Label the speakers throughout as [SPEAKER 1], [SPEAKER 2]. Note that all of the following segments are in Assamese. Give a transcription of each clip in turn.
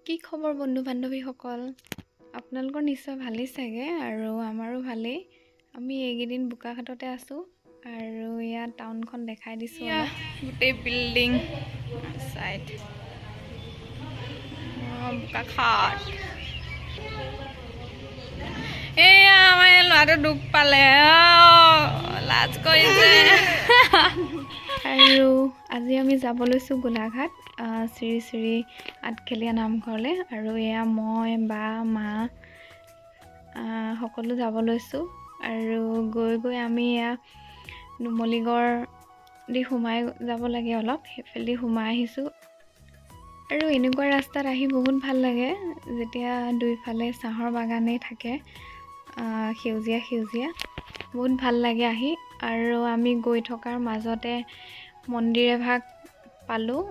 [SPEAKER 1] কি খবৰ বন্ধু বান্ধৱীসকল আপোনালোকৰ নিশ্চয় ভালেই চাগে আৰু আমাৰো ভালেই আমি এইকেইদিন বোকাখাটতে আছোঁ আৰু ইয়াত টাউনখন দেখাই দিছোঁ গোটেই বিল্ডিং সাইড বোকাখাট এয়া আমাৰ ল'ৰাটো দুখ পালে লাজ কৰিছে আৰু আজি আমি যাব লৈছোঁ গোলাঘাট শ্ৰী শ্ৰী আঠখেলীয়া নামঘৰলৈ আৰু এয়া মই বা মা সকলো যাব লৈছোঁ আৰু গৈ আমি এয়া নুমলীগড় দি সোমাই যাব লাগে অলপ সেইফালেদি সোমাই আহিছোঁ আৰু এনেকুৱা ৰাস্তাত আহি বহুত ভাল লাগে যেতিয়া দুইফালে চাহৰ বাগানেই থাকে সেউজীয়া সেউজীয়া বহুত ভাল লাগে আহি আৰু আমি গৈ থকাৰ মাজতে মন্দিৰ এভাগ পালোঁ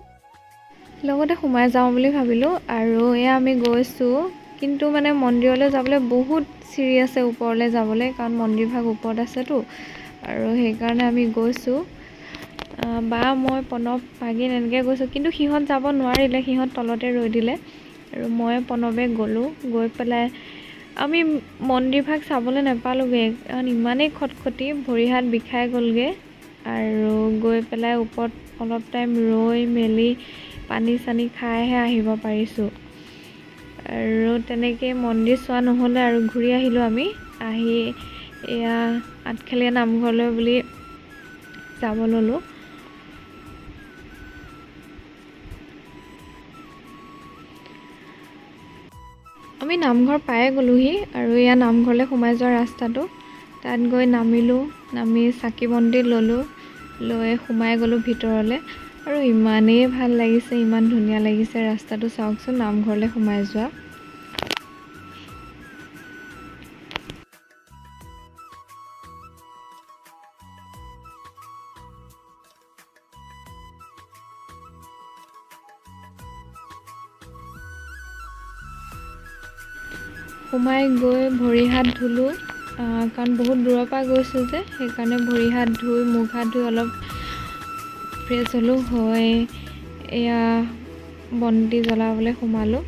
[SPEAKER 1] লগতে সোমাই যাওঁ বুলি ভাবিলোঁ আৰু এয়া আমি গৈছোঁ কিন্তু মানে মন্দিৰলৈ যাবলৈ বহুত চিৰি আছে ওপৰলৈ যাবলৈ কাৰণ মন্দিৰভাগ ওপৰত আছেতো আৰু সেইকাৰণে আমি গৈছোঁ বা মই প্ৰণৱ ভাগিন এনেকৈ গৈছোঁ কিন্তু সিহঁত যাব নোৱাৰিলে সিহঁত তলতে ৰৈ দিলে আৰু মই প্ৰণৱে গ'লোঁ গৈ পেলাই আমি মন্দিৰভাগ চাবলৈ নাপালোঁগৈ কাৰণ ইমানেই খটখটি ভৰি হাত বিষাই গ'লগৈ আৰু গৈ পেলাই ওপৰত অলপ টাইম ৰৈ মেলি পানী চানী খাইহে আহিব পাৰিছোঁ আৰু তেনেকৈ মন্দিৰ চোৱা নহ'লে আৰু ঘূৰি আহিলোঁ আমি আহি এয়া আঠখেলীয়া নামঘৰলৈ বুলি যাব ল'লোঁ আমি নামঘৰ পায়ে গ'লোহি আৰু এয়া নামঘৰলৈ সোমাই যোৱা ৰাস্তাটো তাত গৈ নামি চাকি বন্তি ল'লোঁ লৈ সোমাই গ'লোঁ ভিতৰলৈ আৰু ইমানেই ভাল লাগিছে ইমান ধুনীয়া লাগিছে ৰাস্তাটো চাওকচোন নামঘৰলৈ সোমাই যোৱা সোমাই গৈ ভৰি হাত ধুলোঁ কাৰণ বহুত দূৰৰ পৰা গৈছোঁ যে সেইকাৰণে ভৰি হাত ধুই মুখ হাত ধুই অলপ ফ্ৰেছ হ'লোঁ হৈ এয়া বন্তি জ্বলাবলৈ সোমালোঁ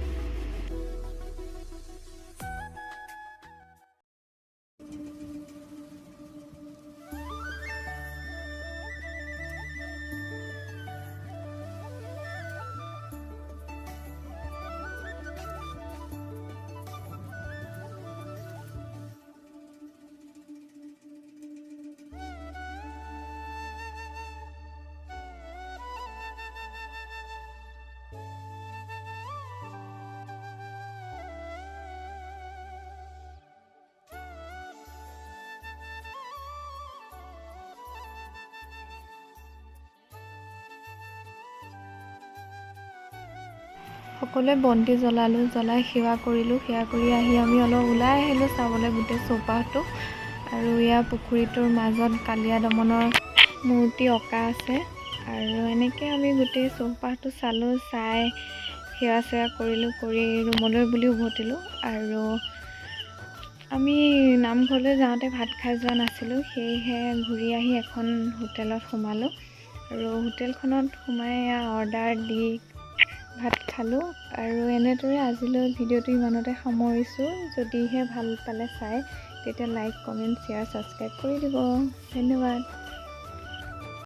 [SPEAKER 1] সকলোৱে বন্তি জ্বলাই সেৱা কৰিলোঁ সেৱা কৰি আহি আমি অলপ ওলাই আহিলোঁ চাবলৈ গোটেই চৌপাশটো আৰু ইয়াৰ পুখুৰীটোৰ মাজত কালীয়া দমনৰ মূৰ্তি অঁকা আছে আৰু এনেকৈ আমি গোটেই চৌপাশটো চালোঁ চাই সেৱা চেৱা কৰিলোঁ কৰি ৰুমলৈ বুলি উভতিলোঁ আৰু আমি নামঘৰলৈ যাওঁতে ভাত খাই যোৱা নাছিলোঁ সেয়েহে ঘূৰি আহি এখন হোটেলত সোমালোঁ আৰু হোটেলখনত সোমাই অৰ্ডাৰ দি ভাত খালোঁ আৰু এনেদৰে আজিলৈ ভিডিঅ'টো ইমানতে সামৰিছোঁ যদিহে ভাল পালে চাই তেতিয়া লাইক কমেণ্ট শ্বেয়াৰ ছাবস্ক্ৰাইব কৰি দিব ধন্যবাদ